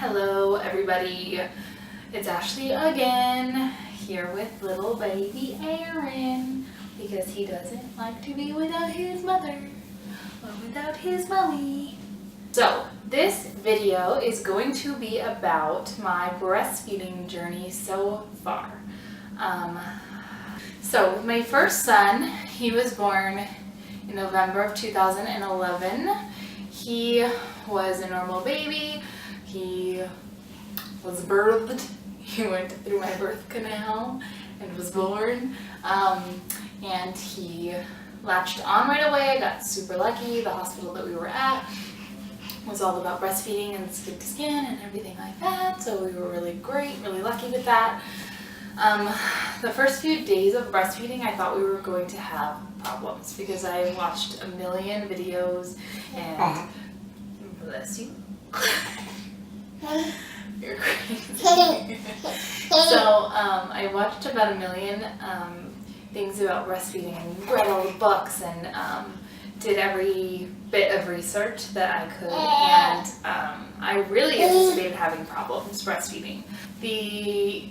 Hello everybody, it's Ashley again, here with little baby Aaron, because he doesn't like to be without his mother, or without his mommy. So, this video is going to be about my breastfeeding journey so far. So, with my first son, he was born in November of 2011. He was a normal baby. He was birthed. He went through my birth canal and was born. And he latched on right away. I got super lucky. The hospital that we were at was all about breastfeeding and skin to skin and everything like that. So we were really great, really lucky with that. The first few days of breastfeeding, I thought we were going to have problems because I watched a million videos and bless you. You're crazy. So I watched about a million things about breastfeeding and read all the books and did every bit of research that I could, and I really anticipated having problems breastfeeding. The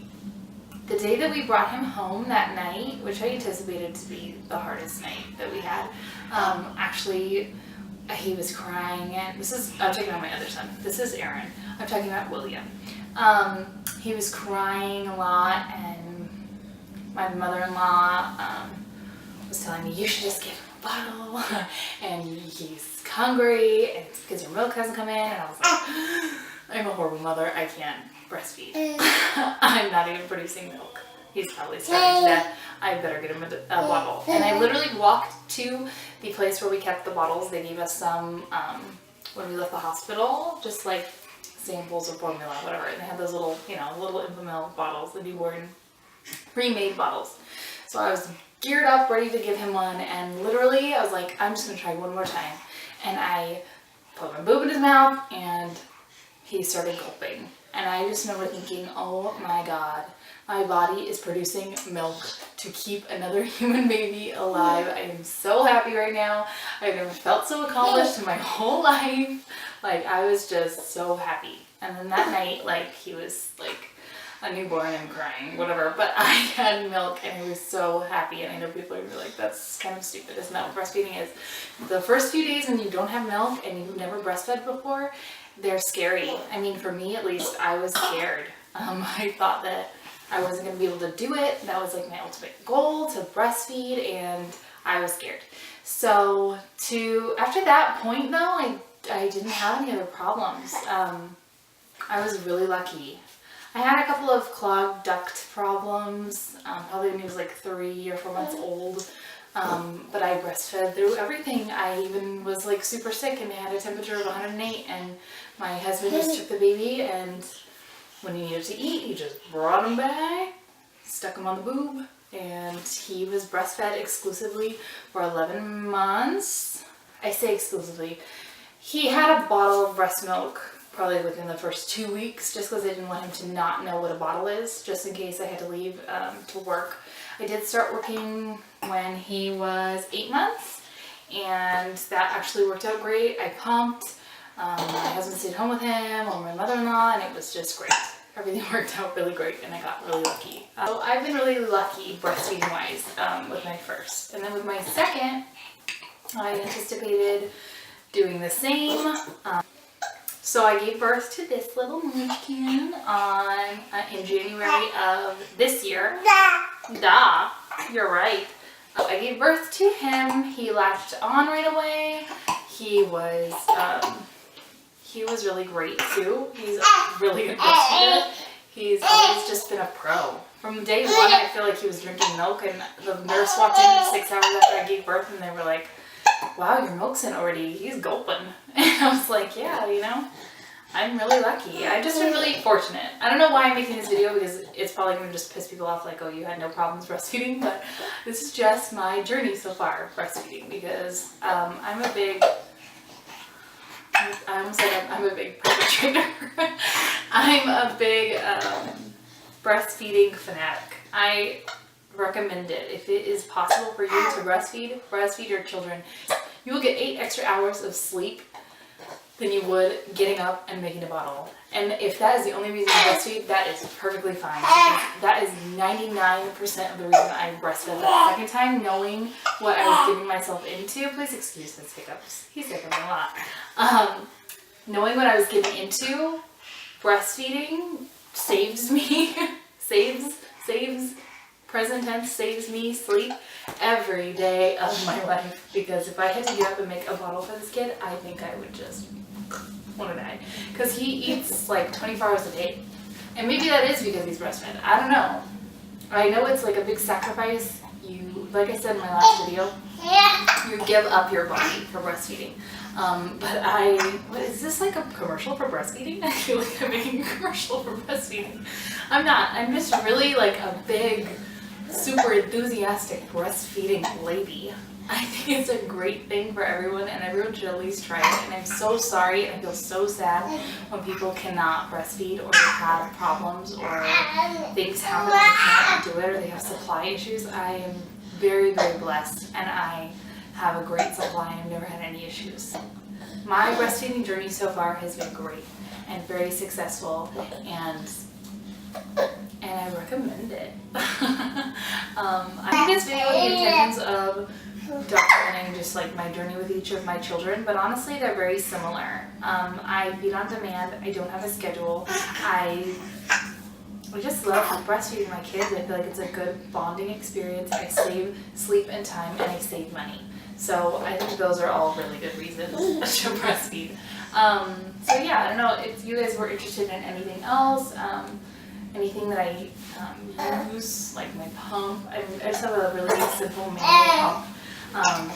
day that we brought him home that night, which I anticipated to be the hardest night that we had, actually he was crying, and I'm talking about my other son. This is Aaron. I'm talking about William. He was crying a lot, and my mother-in-law was telling me, you should just give him a bottle, and he's hungry, and it's because your milk hasn't come in, and I was like, I'm a horrible mother, I can't breastfeed. I'm not even producing milk. He's probably starving to death. I better get him a bottle. And I literally walked to the place where we kept the bottles. They gave us some when we left the hospital, just like samples of formula, whatever. And they had those little, little Infamil bottles, the newborn pre-made bottles. So I was geared up, ready to give him one, and literally I was like, I'm just gonna try one more time. And I put my boob in his mouth, and he started gulping. And I just remember thinking, oh my God, my body is producing milk to keep another human baby alive. I am so happy right now. I've never felt so accomplished in my whole life. Like, I was just so happy. And then that night, like, he was like a newborn and crying, whatever. But I had milk and I was so happy. And I know people are gonna be like, that's kind of stupid. Isn't that what breastfeeding is? The first few days when you don't have milk and you've never breastfed before, they're scary. I mean, for me at least, I was scared. I thought that I wasn't going to be able to do it. That was like my ultimate goal, to breastfeed, and I was scared. So after that point though, I didn't have any other problems. I was really lucky. I had a couple of clogged duct problems, probably when he was like 3 or 4 months old. But I breastfed through everything. I even was like super sick and had a temperature of 108, and my husband just took the baby, and when he needed to eat, he just brought him back, stuck him on the boob, and he was breastfed exclusively for 11 months. I say exclusively. He had a bottle of breast milk probably within the first 2 weeks, just because I didn't want him to not know what a bottle is, just in case I had to leave to work. I did start working when he was 8 months, and that actually worked out great. I pumped. My husband stayed home with him, or my mother-in-law, and it was just great. Everything worked out really great, and I got really lucky. So I've been really lucky breastfeeding-wise with my first. And then with my second, I anticipated doing the same. So I gave birth to this little munchkin in January of this year. Duh, you're right. I gave birth to him. He latched on right away. He was really great too. He's a really good breastfeeder. He's always just been a pro. From day one, I feel like he was drinking milk, and the nurse walked in 6 hours after I gave birth, and they were like, wow, your milk's in already. He's gulping. And I was like, yeah, I'm really lucky. I've just been really fortunate. I don't know why I'm making this video, because it's probably going to just piss people off, like, oh, you had no problems breastfeeding, but this is just my journey so far, breastfeeding, because I'm a big perpetrator. I'm a big breastfeeding fanatic. I recommend it. If it is possible for you to breastfeed your children. You will get 8 extra hours of sleep than you would getting up and making a bottle. And if that is the only reason you breastfeed, that is perfectly fine. That is 99% of the reason I breastfed the second time, knowing what I was getting myself into. Please excuse his hiccups. He's hiccuping a lot. Knowing what I was getting into, breastfeeding saves me, saves, present tense, saves me sleep every day of my life. Because if I had to get up and make a bottle for this kid, I think I would just want to die. Because he eats like 24 hours a day. And maybe that is because he's breastfed. I don't know. I know it's like a big sacrifice. You, like I said in my last video, you give up your body for breastfeeding. What is this, like a commercial for breastfeeding? I feel like I'm making a commercial for breastfeeding. I'm not. I'm just really like a big, super enthusiastic breastfeeding lady. I think it's a great thing for everyone, and everyone should at least try it. And I'm so sorry, and I feel so sad when people cannot breastfeed, or they have problems, or things happen they can't do it, or they have supply issues. I am very, very blessed, and I have a great supply. I've never had any issues. My breastfeeding journey so far has been great and very successful, and I recommend it. I made this video with the intentions of documenting just like my journey with each of my children, but honestly they're very similar. I feed on demand. I don't have a schedule. I just love breastfeeding my kids. I feel like it's a good bonding experience. I save sleep and time, and I save money. So I think those are all really good reasons to breastfeed. So yeah, I don't know if you guys were interested in anything else, anything that I use, like my pump. I just have a really simple manual pump.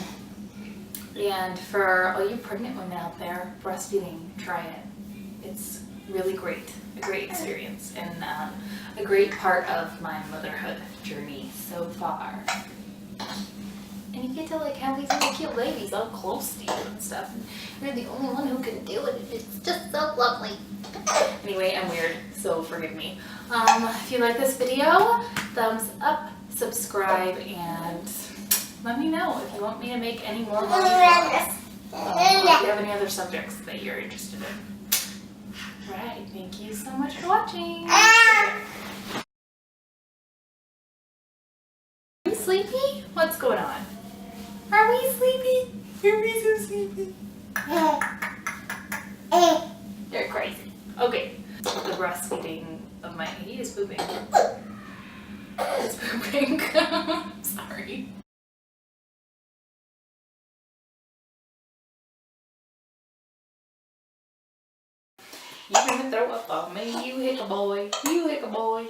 And for all you pregnant women out there, breastfeeding, try it. It's really great, a great experience, and a great part of my motherhood journey so far. And you get to like have these little cute ladies all close to you and stuff, and you're the only one who can do it. It's just so lovely. Anyway, I'm weird, so forgive me. If you like this video, thumbs up, subscribe, and let me know if you want me to make any more mommy vlogs. Or if you have any other subjects that you're interested in. Right, thank you so much for watching. Are we sleepy? What's going on? Are we sleepy? Are we so sleepy? You're crazy. Okay. The breastfeeding of my... He is pooping. He's pooping. Sorry. You're gonna throw up on me. You hick a boy. You hick a boy.